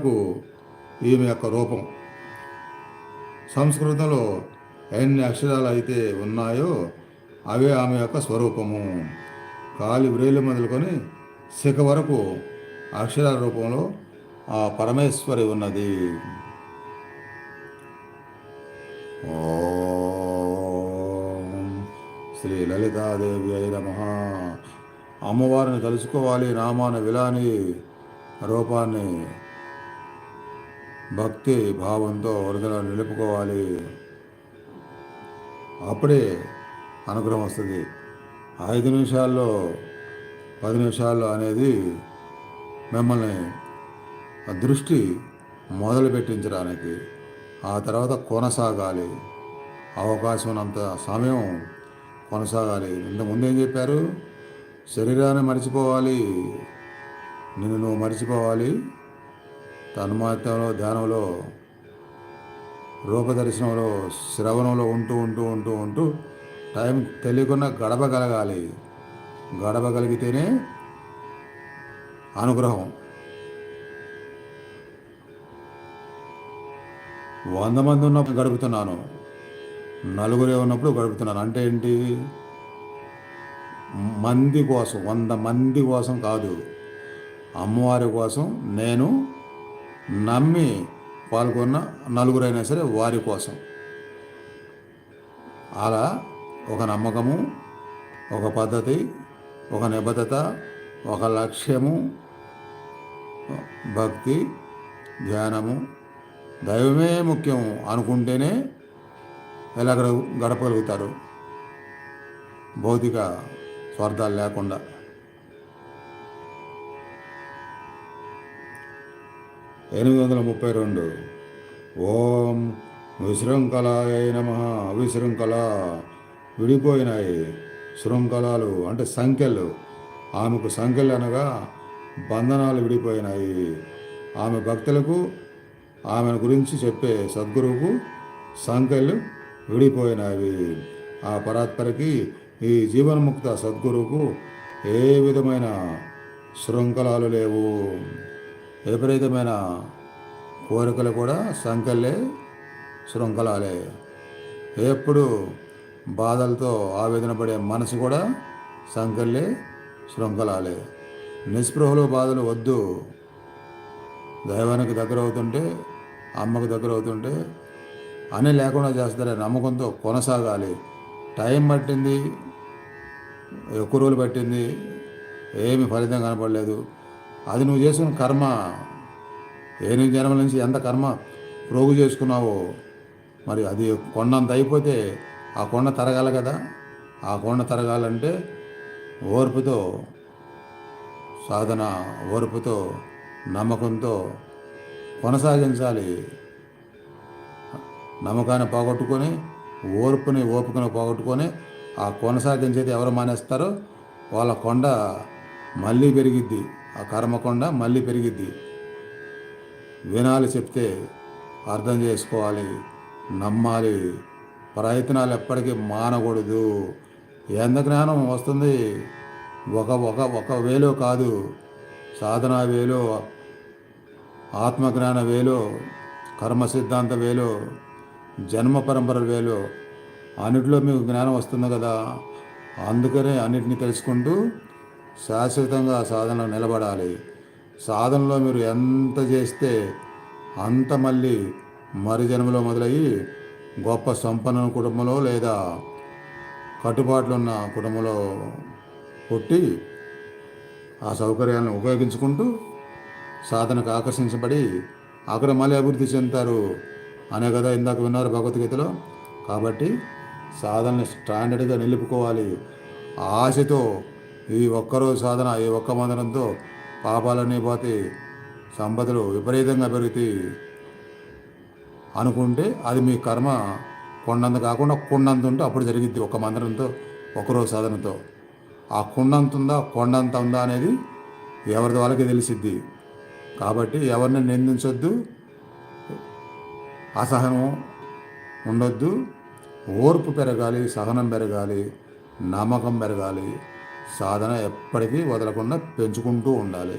వరకు ఈమె యొక్క రూపం. సంస్కృతంలో ఎన్ని అక్షరాలు అయితే ఉన్నాయో అవే ఆమె యొక్క స్వరూపము. కాలి వ్రేలు మొదలుకొని శిఖ వరకు అక్షరాల రూపంలో ఆ పరమేశ్వరి ఉన్నది. ఓం శ్రీ లలితాదేవి అయి నమః. అమ్మవారిని తలుచుకోవాలి, నామాన్ని విలాని రూపాన్ని భక్తి భావంతో హృదయంలో నిలుపుకోవాలి. అప్పుడే అనుగ్రహం వస్తుంది. 5 నిమిషాల్లో 10 నిమిషాల్లో అనేది మిమ్మల్ని దృష్టి మొదలు పెట్టించడానికి, ఆ తర్వాత కొనసాగాలి. అవకాశం ఉన్నంత సమయం కొనసాగాలి. ఇంతకుముందు ఏం చెప్పారు? శరీరాన్ని మర్చిపోవాలి, నిన్ను నువ్వు మర్చిపోవాలి. తన్మాత్రంలో, ధ్యానంలో, రూపదర్శనంలో, శ్రవణంలో ఉంటూ ఉంటూ ఉంటూ ఉంటూ టైం తెలియకుండా గడపగలగాలి. గడపగలిగితేనే అనుగ్రహం. 100 మంది ఉన్నప్పుడు గడుపుతున్నాను, నలుగురే ఉన్నప్పుడు గడుపుతున్నాను. అంటే ఏంటి? మంది కోసం, 100 మంది కోసం కాదు, అమ్మవారి కోసం. నేను నమ్మి పాల్గొన్న నలుగురైనా సరే వారి కోసం. అలా ఒక నమ్మకము, ఒక పద్ధతి, ఒక నిబద్ధత, ఒక లక్ష్యము, భక్తి, ధ్యానము, దైవమే ముఖ్యం అనుకుంటేనే ఎలా గడపగలుగుతారు భౌతిక స్వార్థాలు లేకుండా. ఎనిమిది 832. ఓం విశృంఖలాయ నమః. విశృంఖల విడిపోయినాయి. శృంఖలాలు అంటే సంఖ్యలు. ఆమెకు సంఖ్యలు అనగా బంధనాలు విడిపోయినాయి. ఆమె భక్తులకు, ఆమెను గురించి చెప్పే సద్గురువుకు సంఖ్యలు విడిపోయినవి. ఆ పరాత్పరికి, ఈ జీవన్ముక్త సద్గురువుకు ఏ విధమైన శృంఖలాలు లేవు. విపరీతమైన కోరికలు కూడా సంఖ్యలే, శృంఖలాలే. ఎప్పుడు బాధలతో ఆవేదన పడే మనసు కూడా సంఖ్యలే, శృంఖలాలే. నిస్పృహలు, బాధలు వద్దు. దైవానికి దగ్గర అవుతుంటే, అమ్మకు దగ్గర అవుతుంటే అని లేకుండా చేస్తారే నమ్మకంతో కొనసాగాలి. టైం పట్టింది, ఎక్కువ రోజులు పట్టింది, ఏమి ఫలితం కనపడలేదు. అది నువ్వు చేసుకున్న కర్మ. 8 జన్మల నుంచి ఎంత కర్మ ప్రోగు చేసుకున్నావో మరి అది కొండంత అయిపోతే ఆ కొండ తరగాలి కదా. ఆ కొండ తరగాలంటే ఓర్పుతో సాధన, ఓర్పుతో, నమ్మకంతో కొనసాగించాలి. నమ్మకాన్ని పోగొట్టుకొని, ఓర్పుని, ఓపికను పోగొట్టుకొని ఆ కొనసాగించేది ఎవరు మానేస్తారో వాళ్ళ కొండ మళ్ళీ పెరిగిద్ది. ఆ కర్మకొండ మళ్ళీ పెరిగిద్ది. వినాలి, చెప్తే అర్థం చేసుకోవాలి, నమ్మాలి. ప్రయత్నాలు ఎప్పటికీ మానకూడదు. ఎంత జ్ఞానం వస్తుంది? ఒక వేలో కాదు, సాధనా వేలో, ఆత్మజ్ఞాన వేలో, కర్మ సిద్ధాంత వేలో, జన్మ పరంపర వేలో అన్నిటిలో మీకు జ్ఞానం వస్తుంది కదా. అందుకనే అన్నిటినీ తెలుసుకుంటూ శాశ్వతంగా సాధనలో నిలబడాలి. సాధనలో మీరు ఎంత చేస్తే అంత మళ్ళీ మరి జన్మలో మొదలయ్యి గొప్ప సంపన్న కుటుంబంలో లేదా కట్టుబాట్లున్న కుటుంబంలో పుట్టి ఆ సౌకర్యాలను ఉపయోగించుకుంటూ సాధనకు ఆకర్షించబడి అక్కడ మళ్ళీ అభివృద్ధి చెందుతారు అనే కదా ఇందాక విన్నారు భగవద్గీతలో. కాబట్టి సాధనని స్టాండర్డ్గా నిలుపుకోవాలి. ఆశతో ఈ ఒక్కరోజు సాధన, ఈ ఒక్క మంత్రంతో పాపాలన్నీ పోతే, సంపదలు విపరీతంగా పెరుగుతాయి అనుకుంటే అది మీ కర్మ కొండంత కాకుండా కుండంత ఉంటే అప్పుడు జరిగిద్ది. ఒక మంత్రంతో, ఒకరోజు సాధనతో. ఆ కుండంత ఉందా, కొండంత ఉందా అనేది ఎవరిది వాళ్ళకి తెలిసిద్ది. కాబట్టి ఎవరిని నిందించొద్దు, అసహనం ఉండొద్దు. ఓర్పు పెరగాలి, సహనం పెరగాలి, నమ్మకం పెరగాలి. సాధన ఎప్పటికీ వదలకుండా పెంచుకుంటూ ఉండాలి.